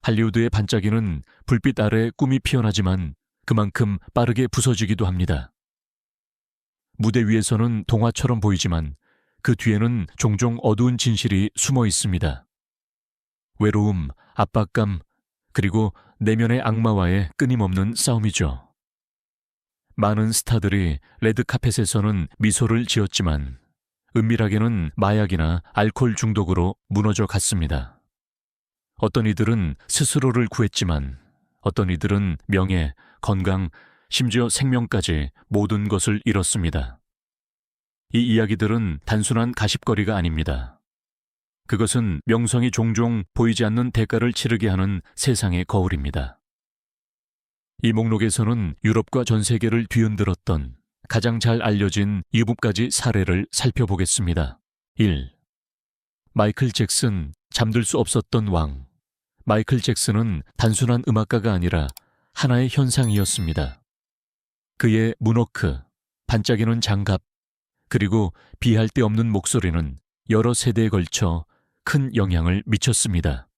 할리우드의 반짝이는 불빛 아래 꿈이 피어나지만 그만큼 빠르게 부서지기도 합니다. 무대 위에서는 동화처럼 보이지만 그 뒤에는 종종 어두운 진실이 숨어 있습니다. 외로움, 압박감, 그리고 내면의 악마와의 끊임없는 싸움이죠. 많은 스타들이 레드카펫에서는 미소를 지었지만 은밀하게는 마약이나 알코올 중독으로 무너져 갔습니다. 어떤 이들은 스스로를 구했지만 어떤 이들은 명예, 건강, 심지어 생명까지 모든 것을 잃었습니다. 이 이야기들은 단순한 가십거리가 아닙니다. 그것은 명성이 종종 보이지 않는 대가를 치르게 하는 세상의 거울입니다. 이 목록에서는 유럽과 전 세계를 뒤흔들었던 가장 잘 알려진 7가지 사례를 살펴보겠습니다. 1. 마이클 잭슨, 잠들 수 없었던 왕. 마이클 잭슨은 단순한 음악가가 아니라 하나의 현상이었습니다. 그의 문워크, 반짝이는 장갑, 그리고 비할 데 없는 목소리는 여러 세대에 걸쳐 큰 영향을 미쳤습니다.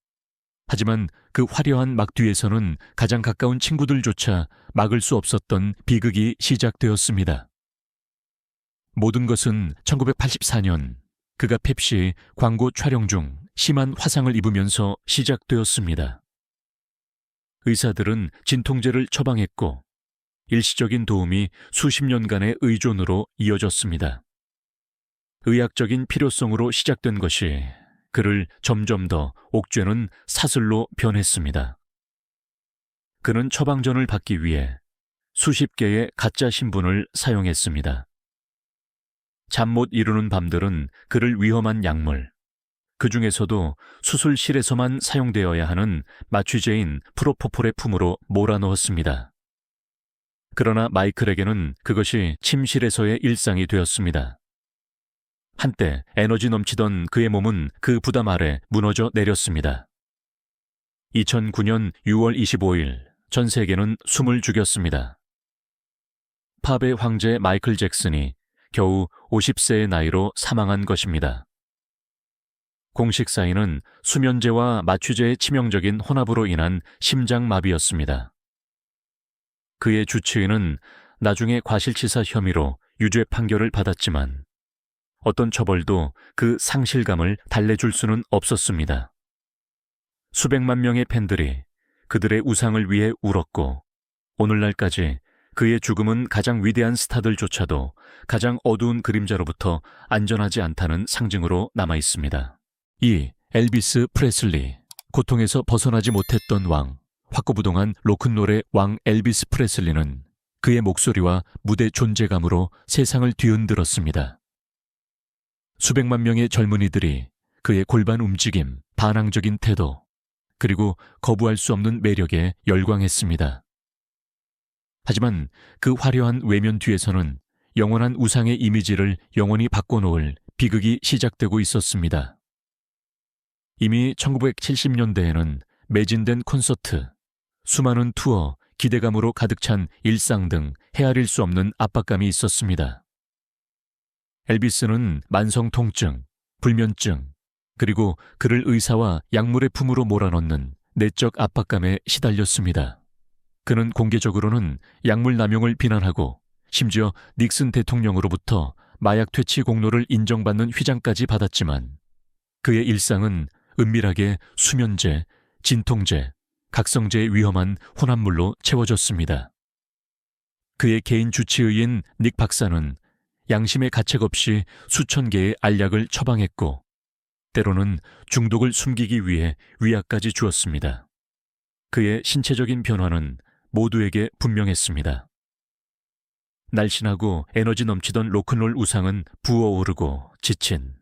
하지만 그 화려한 막 뒤에서는 가장 가까운 친구들조차 막을 수 없었던 비극이 시작되었습니다. 모든 것은 1984년 그가 펩시 광고 촬영 중 심한 화상을 입으면서 시작되었습니다. 의사들은 진통제를 처방했고 일시적인 도움이 수십 년간의 의존으로 이어졌습니다. 의학적인 필요성으로 시작된 것이 그를 점점 더 옥죄는 사슬로 변했습니다. 그는 처방전을 받기 위해 수십 개의 가짜 신분을 사용했습니다. 잠 못 이루는 밤들은 그를 위험한 약물, 그 중에서도 수술실에서만 사용되어야 하는 마취제인 프로포폴의 품으로 몰아넣었습니다. 그러나 마이클에게는 그것이 침실에서의 일상이 되었습니다. 한때 에너지 넘치던 그의 몸은 그 부담 아래 무너져 내렸습니다. 2009년 6월 25일 전 세계는 숨을 죽였습니다. 팝의 황제 마이클 잭슨이 겨우 50세의 나이로 사망한 것입니다. 공식 사인은 수면제와 마취제의 치명적인 혼합으로 인한 심장마비였습니다. 그의 주치의는 나중에 과실치사 혐의로 유죄 판결을 받았지만 어떤 처벌도 그 상실감을 달래줄 수는 없었습니다. 수백만 명의 팬들이 그들의 우상을 위해 울었고 오늘날까지 그의 죽음은 가장 위대한 스타들조차도 가장 어두운 그림자로부터 안전하지 않다는 상징으로 남아있습니다. 2. 엘비스 프레슬리. 고통에서 벗어나지 못했던 왕, 확고부동한 로큰롤의 왕 엘비스 프레슬리는 그의 목소리와 무대 존재감으로 세상을 뒤흔들었습니다. 수백만 명의 젊은이들이 그의 골반 움직임, 반항적인 태도, 그리고 거부할 수 없는 매력에 열광했습니다. 하지만 그 화려한 외면 뒤에서는 영원한 우상의 이미지를 영원히 바꿔놓을 비극이 시작되고 있었습니다. 이미 1970년대에는 매진된 콘서트, 수많은 투어, 기대감으로 가득 찬 일상 등 헤아릴 수 없는 압박감이 있었습니다. 엘비스는 만성 통증, 불면증, 그리고 그를 의사와 약물의 품으로 몰아넣는 내적 압박감에 시달렸습니다. 그는 공개적으로는 약물 남용을 비난하고 심지어 닉슨 대통령으로부터 마약 퇴치 공로를 인정받는 휘장까지 받았지만 그의 일상은 은밀하게 수면제, 진통제, 각성제의 위험한 혼합물로 채워졌습니다. 그의 개인 주치의인 닉 박사는 양심의 가책 없이 수천 개의 알약을 처방했고 때로는 중독을 숨기기 위해 위약까지 주었습니다. 그의 신체적인 변화는 모두에게 분명했습니다. 날씬하고 에너지 넘치던 로큰롤 우상은 부어오르고 지친,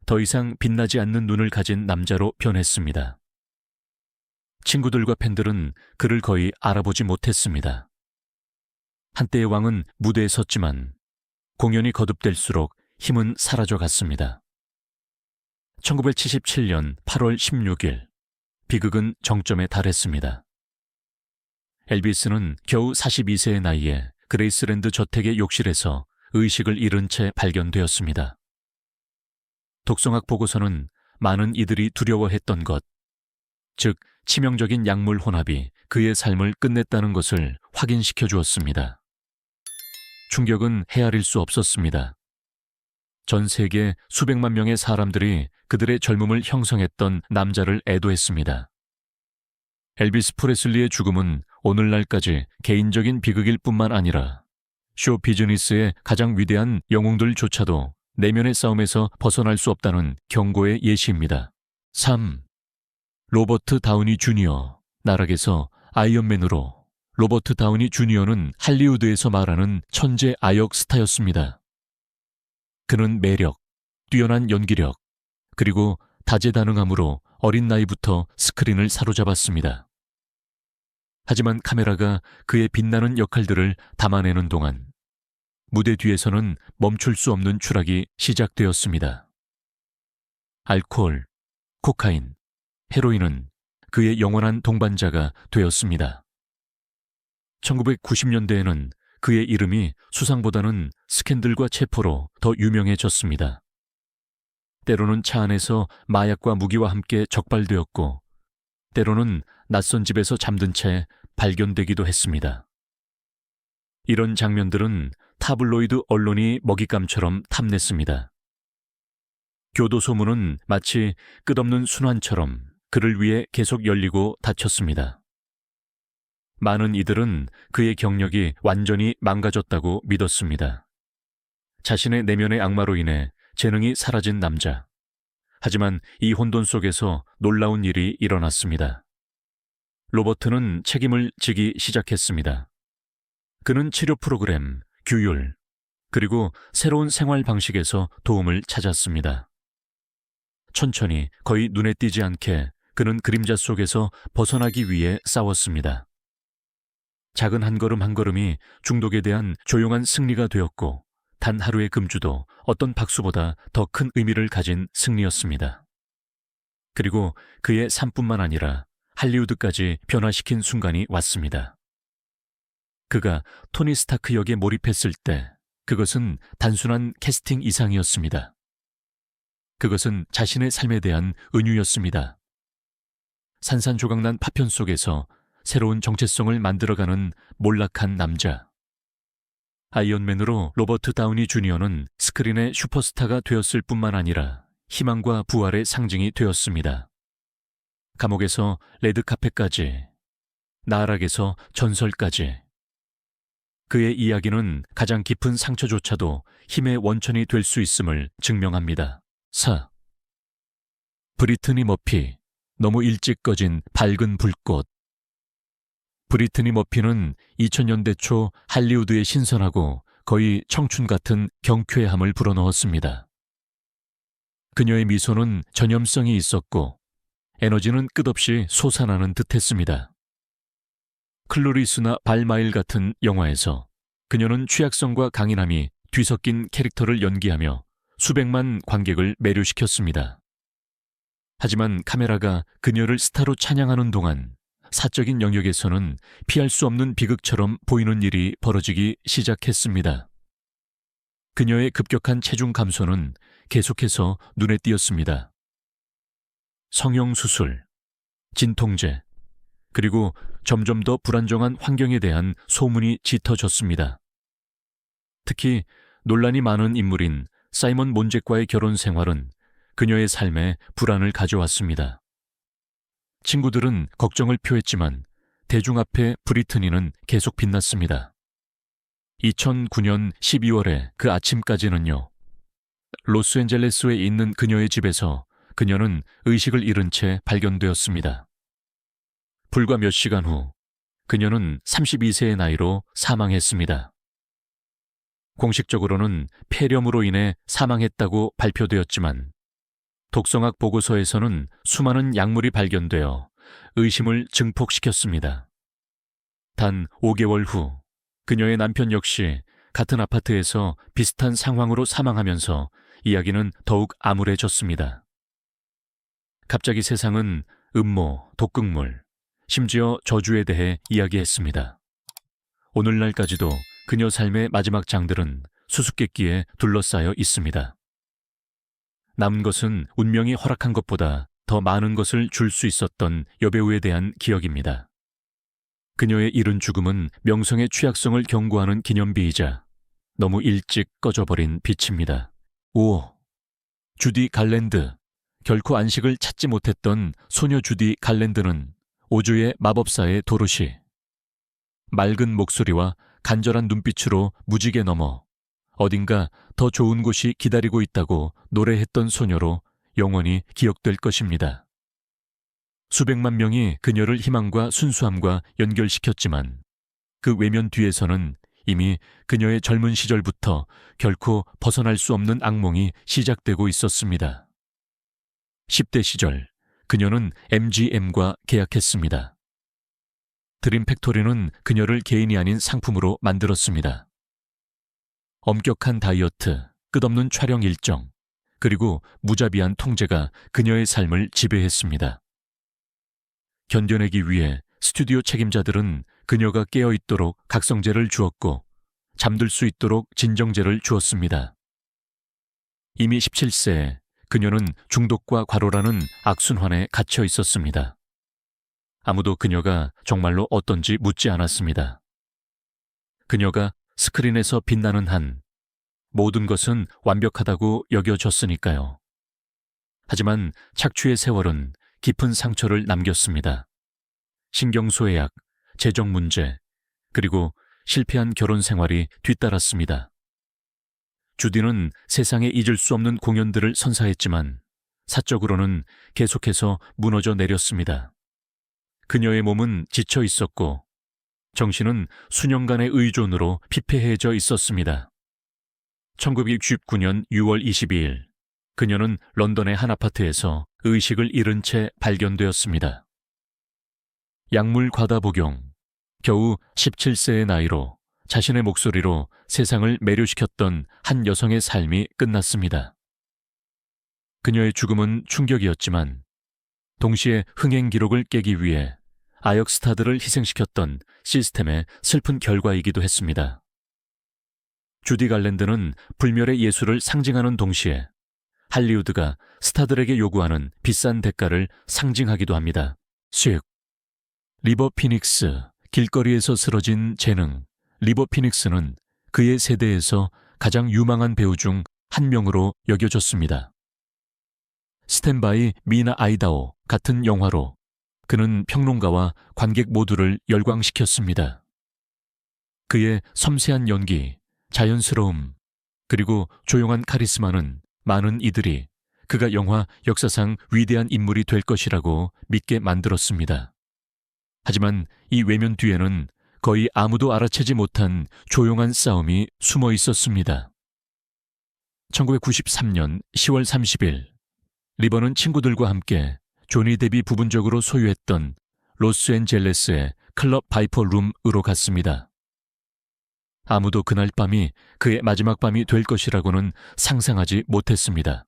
더 이상 빛나지 않는 눈을 가진 남자로 변했습니다. 친구들과 팬들은 그를 거의 알아보지 못했습니다. 한때의 왕은 무대에 섰지만 공연이 거듭될수록 힘은 사라져 갔습니다. 1977년 8월 16일, 비극은 정점에 달했습니다. 엘비스는 겨우 42세의 나이에 그레이스랜드 저택의 욕실에서 의식을 잃은 채 발견되었습니다. 독성학 보고서는 많은 이들이 두려워했던 것, 즉 치명적인 약물 혼합이 그의 삶을 끝냈다는 것을 확인시켜 주었습니다. 충격은 헤아릴 수 없었습니다. 전 세계 수백만 명의 사람들이 그들의 젊음을 형성했던 남자를 애도했습니다. 엘비스 프레슬리의 죽음은 오늘날까지 개인적인 비극일 뿐만 아니라 쇼 비즈니스의 가장 위대한 영웅들조차도 내면의 싸움에서 벗어날 수 없다는 경고의 예시입니다. 3. 로버트 다우니 주니어, 나락에서 아이언맨으로. 로버트 다우니 주니어는 할리우드에서 말하는 천재 아역 스타였습니다. 그는 매력, 뛰어난 연기력, 그리고 다재다능함으로 어린 나이부터 스크린을 사로잡았습니다. 하지만 카메라가 그의 빛나는 역할들을 담아내는 동안 무대 뒤에서는 멈출 수 없는 추락이 시작되었습니다. 알코올, 코카인, 헤로인은 그의 영원한 동반자가 되었습니다. 1990년대에는 그의 이름이 수상보다는 스캔들과 체포로 더 유명해졌습니다. 때로는 차 안에서 마약과 무기와 함께 적발되었고, 때로는 낯선 집에서 잠든 채 발견되기도 했습니다. 이런 장면들은 타블로이드 언론이 먹잇감처럼 탐냈습니다. 교도소문은 마치 끝없는 순환처럼 그를 위해 계속 열리고 닫혔습니다. 많은 이들은 그의 경력이 완전히 망가졌다고 믿었습니다. 자신의 내면의 악마로 인해 재능이 사라진 남자. 하지만 이 혼돈 속에서 놀라운 일이 일어났습니다. 로버트는 책임을 지기 시작했습니다. 그는 치료 프로그램, 규율, 그리고 새로운 생활 방식에서 도움을 찾았습니다. 천천히, 거의 눈에 띄지 않게 그는 그림자 속에서 벗어나기 위해 싸웠습니다. 작은 한 걸음 한 걸음이 중독에 대한 조용한 승리가 되었고, 단 하루의 금주도 어떤 박수보다 더 큰 의미를 가진 승리였습니다. 그리고 그의 삶뿐만 아니라 할리우드까지 변화시킨 순간이 왔습니다. 그가 토니 스타크 역에 몰입했을 때 그것은 단순한 캐스팅 이상이었습니다. 그것은 자신의 삶에 대한 은유였습니다. 산산조각난 파편 속에서 새로운 정체성을 만들어가는 몰락한 남자. 아이언맨으로 로버트 다우니 주니어는 스크린의 슈퍼스타가 되었을 뿐만 아니라 희망과 부활의 상징이 되었습니다. 감옥에서 레드카펫까지, 나락에서 전설까지. 그의 이야기는 가장 깊은 상처조차도 힘의 원천이 될 수 있음을 증명합니다. 4. 브리트니 머피, 너무 일찍 꺼진 밝은 불꽃. 브리트니 머피는 2000년대 초 할리우드의 신선하고 거의 청춘 같은 경쾌함을 불어넣었습니다. 그녀의 미소는 전염성이 있었고 에너지는 끝없이 솟아나는 듯했습니다. 클로리스나 발마일 같은 영화에서 그녀는 취약성과 강인함이 뒤섞인 캐릭터를 연기하며 수백만 관객을 매료시켰습니다. 하지만 카메라가 그녀를 스타로 찬양하는 동안 사적인 영역에서는 피할 수 없는 비극처럼 보이는 일이 벌어지기 시작했습니다. 그녀의 급격한 체중 감소는 계속해서 눈에 띄었습니다. 성형수술, 진통제, 그리고 점점 더 불안정한 환경에 대한 소문이 짙어졌습니다. 특히 논란이 많은 인물인 사이먼 몬잭과의 결혼 생활은 그녀의 삶에 불안을 가져왔습니다. 친구들은 걱정을 표했지만 대중 앞에 브리트니는 계속 빛났습니다. 2009년 12월에 그 아침까지는요. 로스앤젤레스에 있는 그녀의 집에서 그녀는 의식을 잃은 채 발견되었습니다. 불과 몇 시간 후 그녀는 32세의 나이로 사망했습니다. 공식적으로는 폐렴으로 인해 사망했다고 발표되었지만 독성학 보고서에서는 수많은 약물이 발견되어 의심을 증폭시켰습니다. 단 5개월 후 그녀의 남편 역시 같은 아파트에서 비슷한 상황으로 사망하면서 이야기는 더욱 암울해졌습니다. 갑자기 세상은 음모, 독극물, 심지어 저주에 대해 이야기했습니다. 오늘날까지도 그녀 삶의 마지막 장들은 수수께끼에 둘러싸여 있습니다. 남은 것은 운명이 허락한 것보다 더 많은 것을 줄 수 있었던 여배우에 대한 기억입니다. 그녀의 이른 죽음은 명성의 취약성을 경고하는 기념비이자 너무 일찍 꺼져버린 빛입니다. 5. 주디 갈랜드. 결코 안식을 찾지 못했던 소녀 주디 갈랜드는 오즈의 마법사의 도로시. 맑은 목소리와 간절한 눈빛으로 무지개 넘어 어딘가 더 좋은 곳이 기다리고 있다고 노래했던 소녀로 영원히 기억될 것입니다. 수백만 명이 그녀를 희망과 순수함과 연결시켰지만 그 외면 뒤에서는 이미 그녀의 젊은 시절부터 결코 벗어날 수 없는 악몽이 시작되고 있었습니다. 10대 시절 그녀는 MGM과 계약했습니다. 드림 팩토리는 그녀를 개인이 아닌 상품으로 만들었습니다. 엄격한 다이어트, 끝없는 촬영 일정, 그리고 무자비한 통제가 그녀의 삶을 지배했습니다. 견뎌내기 위해 스튜디오 책임자들은 그녀가 깨어있도록 각성제를 주었고 잠들 수 있도록 진정제를 주었습니다. 이미 17세에 그녀는 중독과 과로라는 악순환에 갇혀 있었습니다. 아무도 그녀가 정말로 어떤지 묻지 않았습니다. 그녀가 스크린에서 빛나는 한 모든 것은 완벽하다고 여겨졌으니까요. 하지만 착취의 세월은 깊은 상처를 남겼습니다. 신경소외약, 재정 문제, 그리고 실패한 결혼 생활이 뒤따랐습니다. 주디는 세상에 잊을 수 없는 공연들을 선사했지만 사적으로는 계속해서 무너져 내렸습니다. 그녀의 몸은 지쳐 있었고 정신은 수년간의 의존으로 피폐해져 있었습니다. 1969년 6월 22일, 그녀는 런던의 한 아파트에서 의식을 잃은 채 발견되었습니다. 약물 과다 복용, 겨우 17세의 나이로 자신의 목소리로 세상을 매료시켰던 한 여성의 삶이 끝났습니다. 그녀의 죽음은 충격이었지만 동시에 흥행 기록을 깨기 위해 아역 스타들을 희생시켰던 시스템의 슬픈 결과이기도 했습니다. 주디 갈랜드는 불멸의 예술을 상징하는 동시에 할리우드가 스타들에게 요구하는 비싼 대가를 상징하기도 합니다. 수익. 리버 피닉스, 길거리에서 쓰러진 재능. 리버 피닉스는 그의 세대에서 가장 유망한 배우 중 한 명으로 여겨졌습니다. 스탠바이 미나 아이다오 같은 영화로 그는 평론가와 관객 모두를 열광시켰습니다. 그의 섬세한 연기, 자연스러움, 그리고 조용한 카리스마는 많은 이들이 그가 영화 역사상 위대한 인물이 될 것이라고 믿게 만들었습니다. 하지만 이 외면 뒤에는 거의 아무도 알아채지 못한 조용한 싸움이 숨어 있었습니다. 1993년 10월 30일, 리버는 친구들과 함께 조니 데비 부분적으로 소유했던 로스앤젤레스의 클럽 바이퍼 룸으로 갔습니다. 아무도 그날 밤이 그의 마지막 밤이 될 것이라고는 상상하지 못했습니다.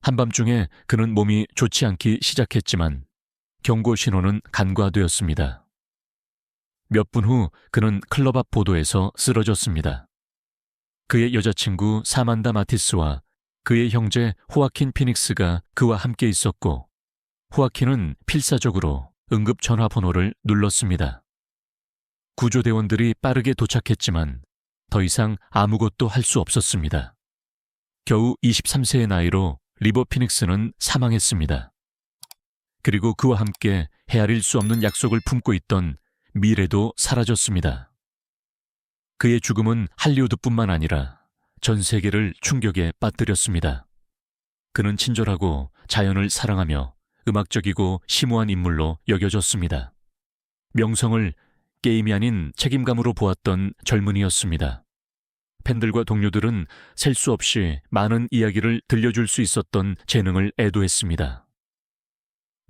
한밤중에 그는 몸이 좋지 않기 시작했지만 경고 신호는 간과되었습니다. 몇 분 후 그는 클럽 앞 보도에서 쓰러졌습니다. 그의 여자친구 사만다 마티스와 그의 형제 호아킨 피닉스가 그와 함께 있었고 호아킨은 필사적으로 응급 전화번호를 눌렀습니다. 구조대원들이 빠르게 도착했지만 더 이상 아무것도 할 수 없었습니다. 겨우 23세의 나이로 리버 피닉스는 사망했습니다. 그리고 그와 함께 헤아릴 수 없는 약속을 품고 있던 미래도 사라졌습니다. 그의 죽음은 할리우드뿐만 아니라 전 세계를 충격에 빠뜨렸습니다. 그는 친절하고 자연을 사랑하며 음악적이고 심오한 인물로 여겨졌습니다. 명성을 게임이 아닌 책임감으로 보았던 젊은이였습니다. 팬들과 동료들은 셀 수 없이 많은 이야기를 들려줄 수 있었던 재능을 애도했습니다.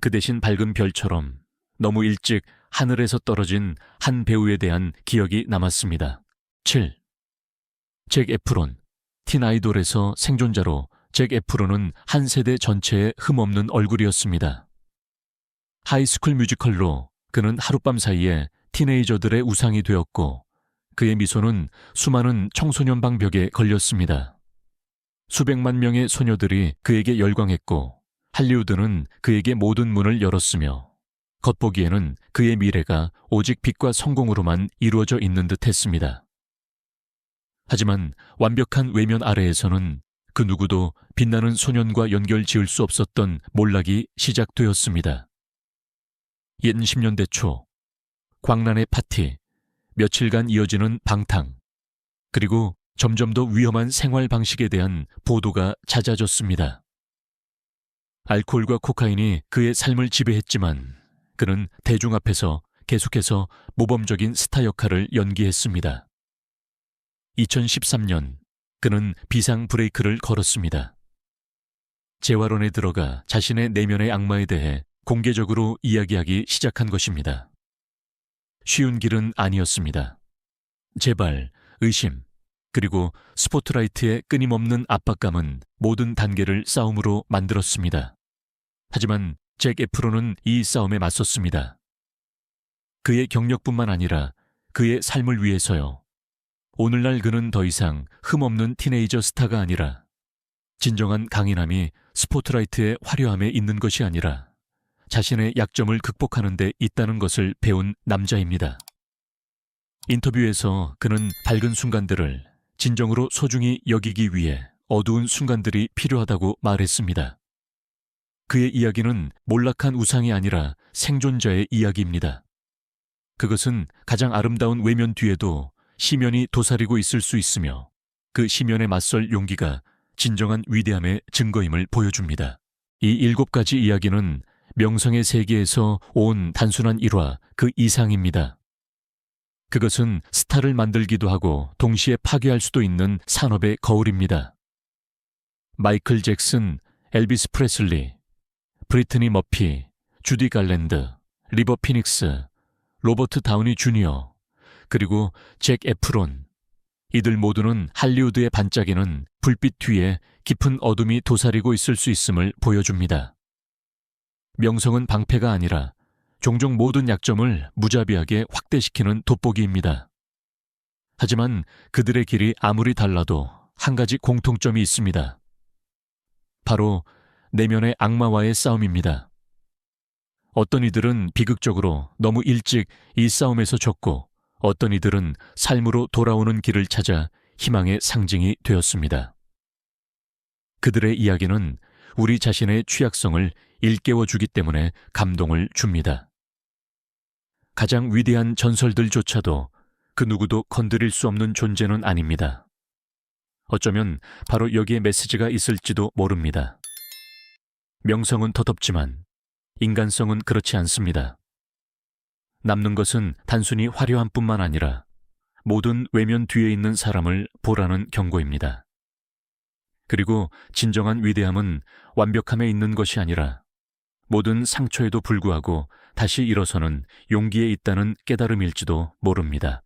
그 대신 밝은 별처럼 너무 일찍 하늘에서 떨어진 한 배우에 대한 기억이 남았습니다. 7. 잭 에프론. 틴 아이돌에서 생존자로 잭 에프론은 한 세대 전체의 흠없는 얼굴이었습니다. 하이스쿨 뮤지컬로 그는 하룻밤 사이에 티네이저들의 우상이 되었고 그의 미소는 수많은 청소년 방벽에 걸렸습니다. 수백만 명의 소녀들이 그에게 열광했고 할리우드는 그에게 모든 문을 열었으며 겉보기에는 그의 미래가 오직 빛과 성공으로만 이루어져 있는 듯 했습니다. 하지만 완벽한 외면 아래에서는 그 누구도 빛나는 소년과 연결 지을 수 없었던 몰락이 시작되었습니다. 70년대 초, 광란의 파티, 며칠간 이어지는 방탕, 그리고 점점 더 위험한 생활 방식에 대한 보도가 잦아졌습니다. 알코올과 코카인이 그의 삶을 지배했지만 그는 대중 앞에서 계속해서 모범적인 스타 역할을 연기했습니다. 2013년 그는 비상 브레이크를 걸었습니다. 재활원에 들어가 자신의 내면의 악마에 대해 공개적으로 이야기하기 시작한 것입니다. 쉬운 길은 아니었습니다. 재발, 의심, 그리고 스포트라이트의 끊임없는 압박감은 모든 단계를 싸움으로 만들었습니다. 하지만 잭 에프론은 이 싸움에 맞섰습니다. 그의 경력뿐만 아니라 그의 삶을 위해서요. 오늘날 그는 더 이상 흠없는 티네이저 스타가 아니라 진정한 강인함이 스포트라이트의 화려함에 있는 것이 아니라 자신의 약점을 극복하는 데 있다는 것을 배운 남자입니다. 인터뷰에서 그는 밝은 순간들을 진정으로 소중히 여기기 위해 어두운 순간들이 필요하다고 말했습니다. 그의 이야기는 몰락한 우상이 아니라 생존자의 이야기입니다. 그것은 가장 아름다운 외면 뒤에도 시면이 도사리고 있을 수 있으며 그 시면에 맞설 용기가 진정한 위대함의 증거임을 보여줍니다. 이 7가지 이야기는 명성의 세계에서 온 단순한 일화 그 이상입니다. 그것은 스타를 만들기도 하고 동시에 파괴할 수도 있는 산업의 거울입니다. 마이클 잭슨, 엘비스 프레슬리, 브리트니 머피, 주디 갈랜드, 리버 피닉스, 로버트 다우니 주니어, 그리고 잭 에프론, 이들 모두는 할리우드의 반짝이는 불빛 뒤에 깊은 어둠이 도사리고 있을 수 있음을 보여줍니다. 명성은 방패가 아니라 종종 모든 약점을 무자비하게 확대시키는 돋보기입니다. 하지만 그들의 길이 아무리 달라도 한 가지 공통점이 있습니다. 바로 내면의 악마와의 싸움입니다. 어떤 이들은 비극적으로 너무 일찍 이 싸움에서 졌고 어떤 이들은 삶으로 돌아오는 길을 찾아 희망의 상징이 되었습니다. 그들의 이야기는 우리 자신의 취약성을 일깨워주기 때문에 감동을 줍니다. 가장 위대한 전설들조차도 그 누구도 건드릴 수 없는 존재는 아닙니다. 어쩌면 바로 여기에 메시지가 있을지도 모릅니다. 명성은 더덥지만 인간성은 그렇지 않습니다. 남는 것은 단순히 화려함뿐만 아니라 모든 외면 뒤에 있는 사람을 보라는 경고입니다. 그리고 진정한 위대함은 완벽함에 있는 것이 아니라 모든 상처에도 불구하고 다시 일어서는 용기에 있다는 깨달음일지도 모릅니다.